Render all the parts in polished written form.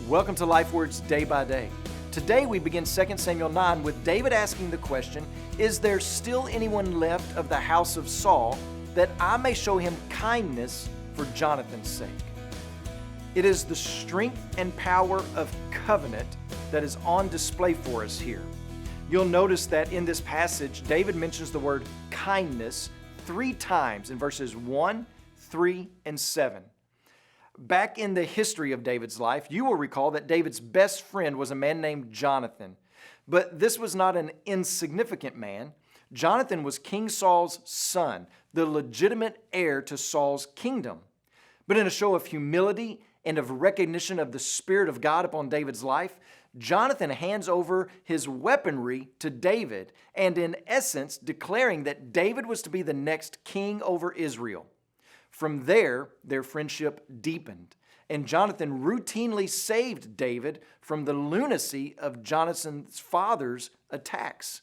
Welcome to Life Words Day by Day. Today we begin 2 Samuel 9 with David asking the question, is there still anyone left of the house of Saul that I may show him kindness for Jonathan's sake? It is the strength and power of covenant that is on display for us here. You'll notice that in this passage, David mentions the word kindness 3 times in verses 1, 3, and 7. Back in the history of David's life, you will recall that David's best friend was a man named Jonathan. But this was not an insignificant man. Jonathan was King Saul's son, the legitimate heir to Saul's kingdom. But in a show of humility and of recognition of the Spirit of God upon David's life, Jonathan hands over his weaponry to David, and in essence declaring that David was to be the next king over Israel. From there, their friendship deepened, and Jonathan routinely saved David from the lunacy of Jonathan's father's attacks.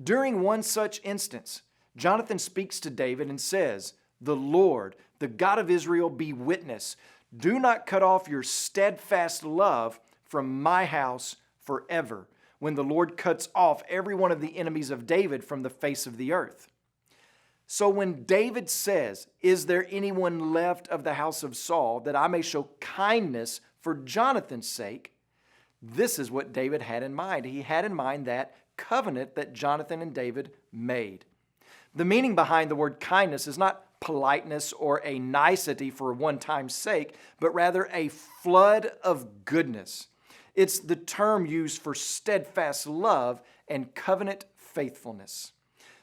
During one such instance, Jonathan speaks to David and says, "The Lord, the God of Israel, be witness. Do not cut off your steadfast love from my house forever," when the Lord cuts off every one of the enemies of David from the face of the earth. So when David says, "Is there anyone left of the house of Saul that I may show kindness for Jonathan's sake?" this is what David had in mind. He had in mind that covenant that Jonathan and David made. The meaning behind the word kindness is not politeness or a nicety for one time's sake, but rather a flood of goodness. It's the term used for steadfast love and covenant faithfulness.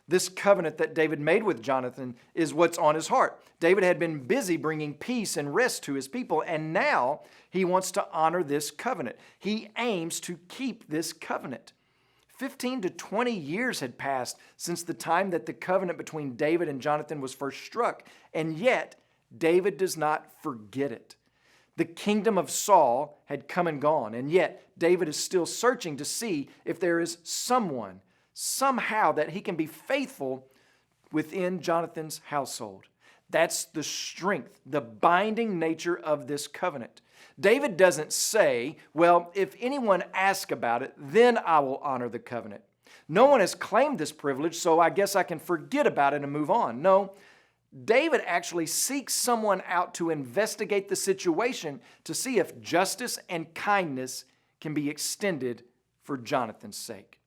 This covenant that David made with Jonathan is what's on his heart. David had been busy bringing peace and rest to his people, and now he wants to honor this covenant. He aims to keep this covenant. 15 to 20 years had passed since the time that the covenant between David and Jonathan was first struck, and yet David does not forget it. The kingdom of Saul had come and gone, and yet David is still searching to see if there is somehow that he can be faithful within Jonathan's household. That's the strength, the binding nature of this covenant. David doesn't say, well, if anyone asks about it, then I will honor the covenant. No one has claimed this privilege, so I guess I can forget about it and move on. No, David actually seeks someone out to investigate the situation to see if justice and kindness can be extended for Jonathan's sake.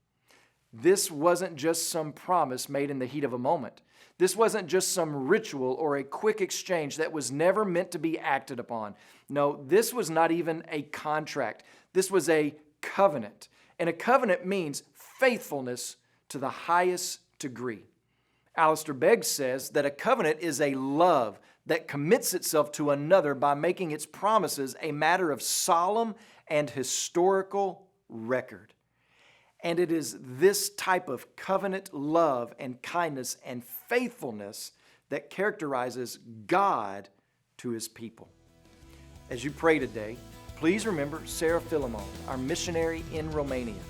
This wasn't just some promise made in the heat of a moment. This wasn't just some ritual or a quick exchange that was never meant to be acted upon. No, this was not even a contract. This was a covenant. And a covenant means faithfulness to the highest degree. Alistair Begg says that a covenant is a love that commits itself to another by making its promises a matter of solemn and historical record. And it is this type of covenant love and kindness and faithfulness that characterizes God to His people. As you pray today, please remember Sarah Philemon, our missionary in Romania.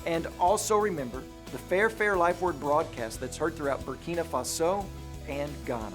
And also remember the Fair Life Word broadcast that's heard throughout Burkina Faso and Ghana.